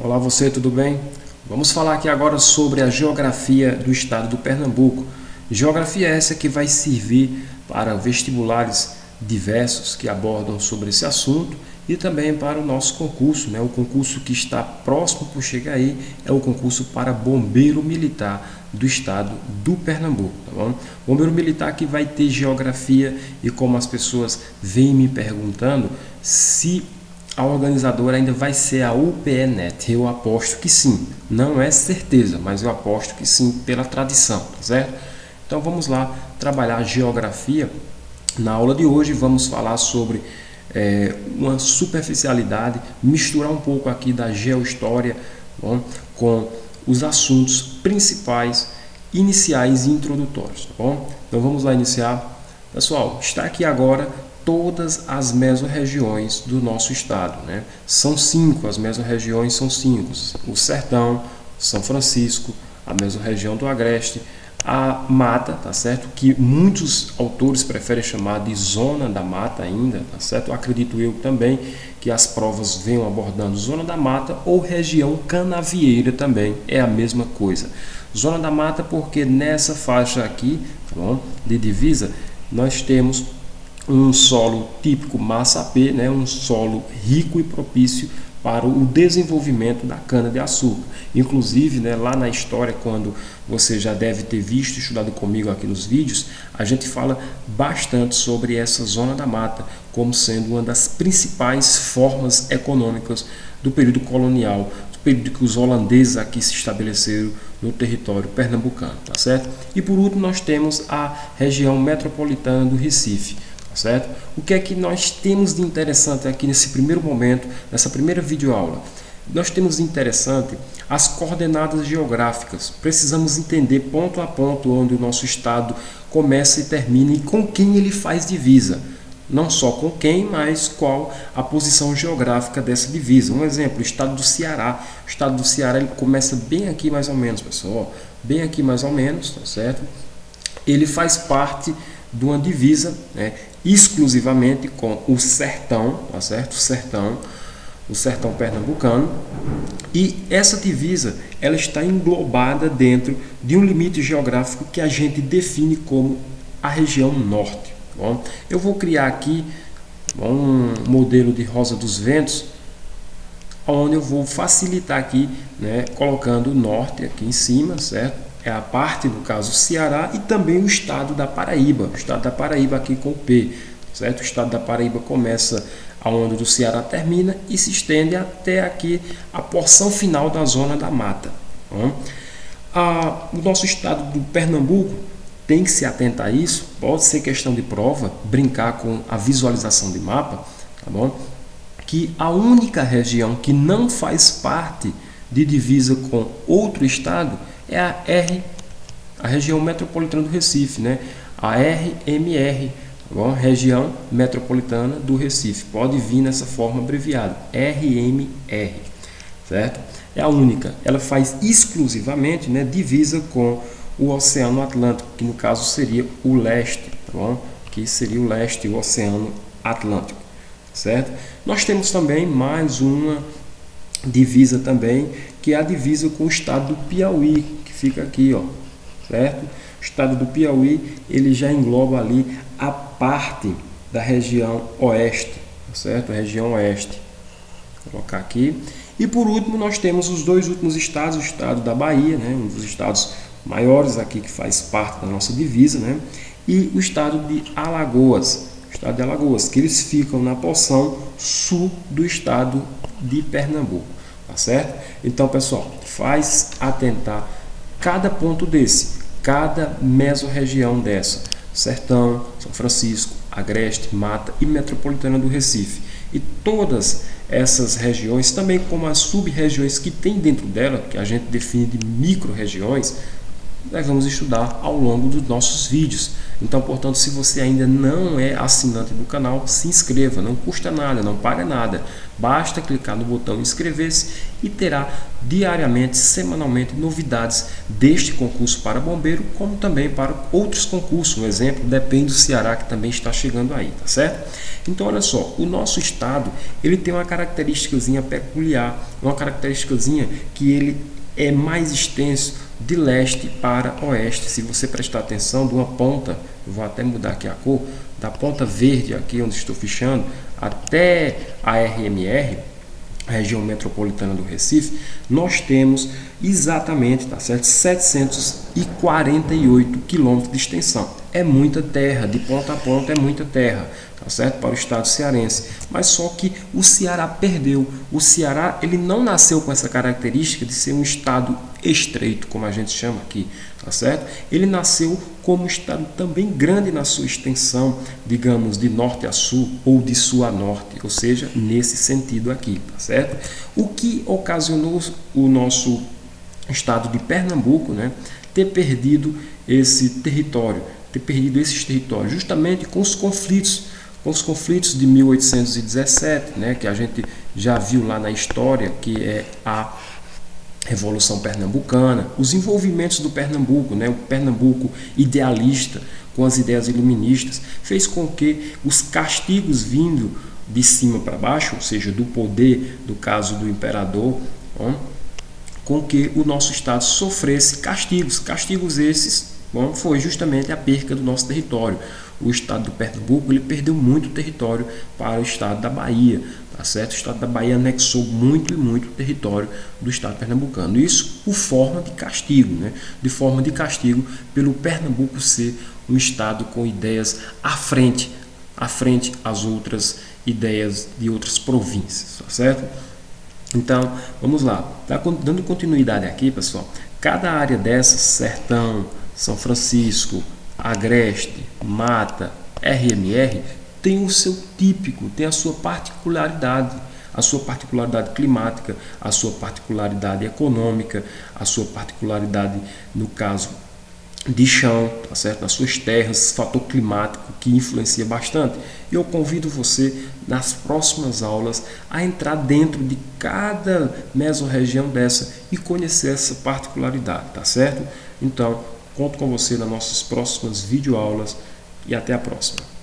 Olá você, tudo bem? Vamos falar aqui agora sobre a geografia do estado do Pernambuco. Geografia essa que vai servir para vestibulares diversos que abordam sobre esse assunto e também para o nosso concurso, né? O concurso que está próximo por chegar aí é o concurso para bombeiro militar do estado do Pernambuco, tá bom? Bombeiro militar que vai ter geografia e como as pessoas vêm me perguntando se a organizadora ainda vai ser a UPE-NET. Eu aposto que sim. Não é certeza, mas eu aposto que sim, pela tradição, tá certo? Então vamos lá trabalhar geografia. Na aula de hoje vamos falar sobre uma superficialidade, misturar um pouco aqui da geohistória, bom, com os assuntos principais, iniciais e introdutórios, tá bom? Então vamos lá iniciar. Pessoal, está aqui agora todas as mesorregiões do nosso estado, né? São 5, as mesorregiões são 5. O Sertão, São Francisco, a mesorregião do Agreste, a Mata, tá certo? Que muitos autores preferem chamar de Zona da Mata ainda, tá certo? Acredito eu também que as provas venham abordando Zona da Mata ou região canavieira também, é a mesma coisa. Zona da Mata porque nessa faixa aqui, tá bom, de divisa, nós temos um solo típico massapê, né, um solo rico e propício para o desenvolvimento da cana-de-açúcar. Inclusive, né, lá na história, quando você já deve ter visto e estudado comigo aqui nos vídeos, a gente fala bastante sobre essa zona da mata, como sendo uma das principais formas econômicas do período colonial, do período que os holandeses aqui se estabeleceram no território pernambucano, tá certo? E por último, nós temos a região metropolitana do Recife. Certo? O que é que nós temos de interessante aqui nesse primeiro momento, nessa primeira videoaula? Nós temos de interessante as coordenadas geográficas. Precisamos entender ponto a ponto onde o nosso estado começa e termina e com quem ele faz divisa. Não só com quem, mas qual a posição geográfica dessa divisa. Um exemplo, o estado do Ceará. O estado do Ceará ele começa bem aqui mais ou menos, pessoal. Bem aqui mais ou menos, tá certo? Ele faz parte de uma divisa, né, exclusivamente com o sertão, tá certo? O sertão pernambucano. E essa divisa, ela está englobada dentro de um limite geográfico que a gente define como a região norte. Bom, eu vou criar aqui um modelo de Rosa dos Ventos, onde eu vou facilitar aqui, né, colocando o norte aqui em cima, certo? É a parte, no caso, Ceará e também o estado da Paraíba. O estado da Paraíba aqui com o P, certo? O estado da Paraíba começa aonde o Ceará termina e se estende até aqui a porção final da zona da mata. Bom, o nosso estado do Pernambuco tem que se atentar a isso. Pode ser questão de prova, brincar com a visualização de mapa, tá bom? Que a única região que não faz parte de divisa com outro estado é a região metropolitana do Recife, né? A RMR, tá bom? Região metropolitana do Recife. Pode vir nessa forma abreviada, RMR, certo? É a única. Ela faz exclusivamente, né, divisa com o Oceano Atlântico, que no caso seria o leste, tá bom? Que seria o leste, o Oceano Atlântico, certo? Nós temos também mais uma divisa também, que é a divisa com o estado do Piauí, que fica aqui, ó, certo? O estado do Piauí, ele já engloba ali a parte da região oeste, certo? A região oeste. Vou colocar aqui. E por último, nós temos os dois últimos estados, o estado da Bahia, né, um dos estados maiores aqui que faz parte da nossa divisa, né, e o estado de Alagoas, que eles ficam na porção sul do estado de Pernambuco, tá certo? Então, pessoal, faz atentar cada ponto desse, cada mesorregião dessa, Sertão, São Francisco, Agreste, Mata e Metropolitana do Recife. E todas essas regiões, também como as sub-regiões que tem dentro dela, que a gente define de micro-regiões, nós vamos estudar ao longo dos nossos vídeos. Então, portanto, se você ainda não é assinante do canal, se inscreva, não custa nada, não paga nada. Basta clicar no botão inscrever-se e terá diariamente, semanalmente, novidades deste concurso para bombeiro, como também para outros concursos. Um exemplo, depende do Ceará, que também está chegando aí, tá certo? Então, olha só, o nosso estado, ele tem uma característicazinha peculiar, uma característicazinha que ele é mais extenso de leste para oeste. Se você prestar atenção, de uma ponta, vou até mudar aqui a cor, da ponta verde aqui onde estou fichando, até a RMR, a região metropolitana do Recife, nós temos exatamente, tá certo, 748 quilômetros de extensão. É muita terra, de ponta a ponta é muita terra, tá certo, para o estado cearense. Mas só que o Ceará perdeu. O Ceará, ele não nasceu com essa característica de ser um estado estreito, como a gente chama aqui, tá certo? Ele nasceu como um estado também grande na sua extensão, digamos, de norte a sul ou de sul a norte, ou seja, nesse sentido aqui, tá certo? O que ocasionou o nosso estado de Pernambuco, né, ter perdido esse território, ter perdido esses territórios, justamente com os conflitos de 1817, né, que a gente já viu lá na história, que é a Revolução Pernambucana, os envolvimentos do Pernambuco, né, o Pernambuco idealista, com as ideias iluministas, fez com que os castigos vindo de cima para baixo, ou seja, do poder, do caso do imperador, com que o nosso estado sofresse castigos esses, foi justamente a perca do nosso território. O estado do Pernambuco, ele perdeu muito território para o estado da Bahia, tá certo? O estado da Bahia anexou muito território do estado pernambucano. Isso por forma de castigo, né? De forma de castigo pelo Pernambuco ser um estado com ideias à frente às outras ideias de outras províncias, tá certo? Então, vamos lá. Dando continuidade aqui, pessoal, cada área dessas, Sertão, São Francisco, Agreste, Mata, RMR, tem o seu típico, tem a sua particularidade climática, a sua particularidade econômica, a sua particularidade, no caso, de chão, tá certo? Nas suas terras, fator climático que influencia bastante. E eu convido você, nas próximas aulas, a entrar dentro de cada mesorregião dessa e conhecer essa particularidade, tá certo? Então, conto com você nas nossas próximas videoaulas e até a próxima.